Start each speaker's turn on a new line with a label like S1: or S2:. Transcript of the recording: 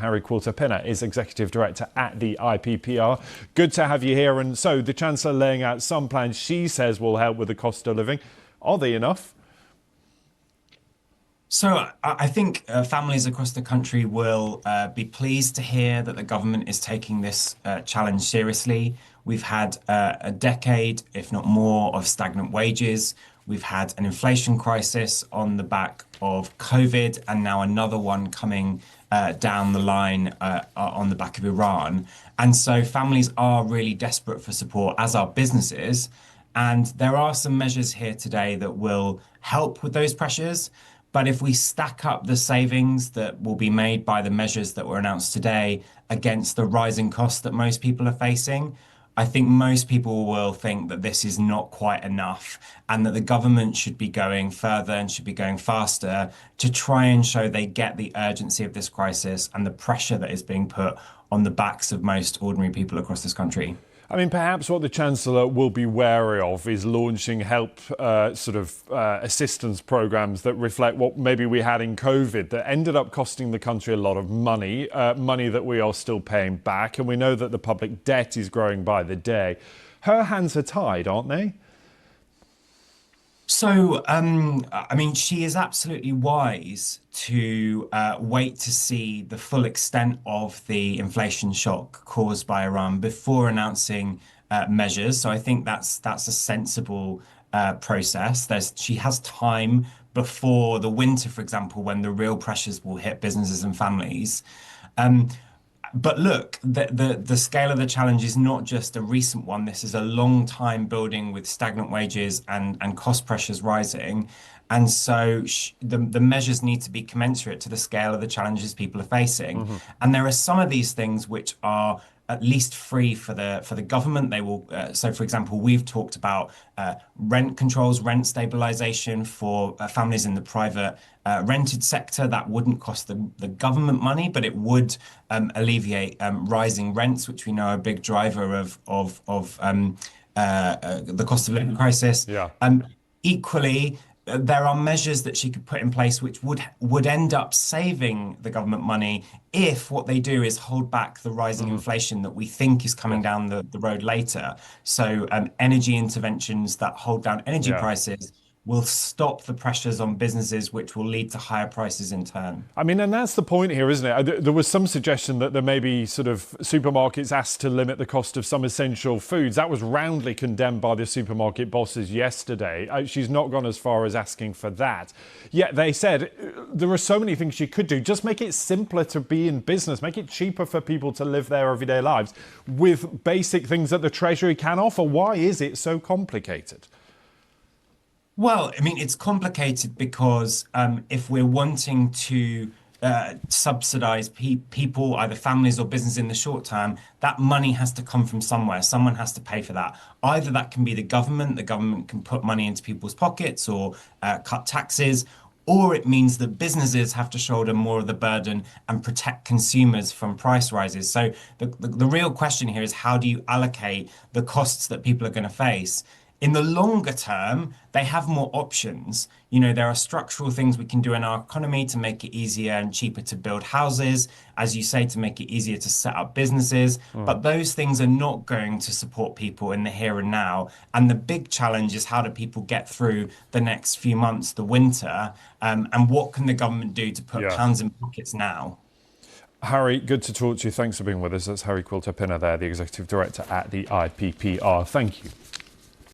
S1: Harry Quilter-Pinner is Executive Director at the IPPR. Good to have you here. And so the Chancellor laying out some plans she says will help with the cost of living. Are they enough?
S2: So I think families across the country will be pleased to hear that the government is taking this challenge seriously. We've had a decade, if not more, of stagnant wages. We've had an inflation crisis on the back of COVID, and now another one coming down the line on the back of Iran. And so families are really desperate for support, as are businesses. And there are some measures here today that will help with those pressures. But if we stack up the savings that will be made by the measures that were announced today against the rising costs that most people are facing, I think most people will think that this is not quite enough and that the government should be going further and should be going faster to try and show they get the urgency of this crisis and the pressure that is being put on the backs of most ordinary people across this country.
S1: I mean, perhaps what the Chancellor will be wary of is launching help assistance programmes that reflect what maybe we had in COVID that ended up costing the country a lot of money, money that we are still paying back. And we know that the public debt is growing by the day. Her hands are tied, aren't they?
S2: So, I mean, she is absolutely wise to wait to see the full extent of the inflation shock caused by Iran before announcing measures. So I think that's a sensible process. She has time before the winter, for example, when the real pressures will hit businesses and families. But look, the scale of the challenge is not just a recent one. This is a long time building with stagnant wages and cost pressures rising. And so the measures need to be commensurate to the scale of the challenges people are facing. Mm-hmm. And there are some of these things which are at least free for the government. They will. So, for example, we've talked about rent controls, rent stabilization for families in the private rented sector. That wouldn't cost the government money, but it would alleviate rising rents, which we know are a big driver of the cost of living crisis.
S1: Yeah.
S2: Equally, there are measures that she could put in place which would end up saving the government money if what they do is hold back the rising inflation that we think is coming down the road later. So energy interventions that hold down energy prices will stop the pressures on businesses, which will lead to higher prices in turn.
S1: I mean, and that's the point here, isn't it? There was some suggestion that there may be sort of supermarkets asked to limit the cost of some essential foods. That was roundly condemned by the supermarket bosses yesterday. She's not gone as far as asking for that. Yet they said there are so many things she could do. Just make it simpler to be in business. Make it cheaper for people to live their everyday lives with basic things that the Treasury can offer. Why is it so complicated?
S2: Well, I mean, it's complicated because if we're wanting to subsidize people, either families or business in the short term, that money has to come from somewhere. Someone has to pay for that. Either that can be the government can put money into people's pockets or cut taxes, or it means that businesses have to shoulder more of the burden and protect consumers from price rises. So the real question here is, how do you allocate the costs that people are going to face? In the longer term, they have more options. You know, there are structural things we can do in our economy to make it easier and cheaper to build houses, as you say, to make it easier to set up businesses. But those things are not going to support people in the here and now. And the big challenge is, how do people get through the next few months, the winter, and what can the government do to put pounds in pockets now?
S1: Harry, good to talk to you. Thanks for being with us. That's Harry Quilter-Pinner there, the Executive Director at the IPPR. Thank you.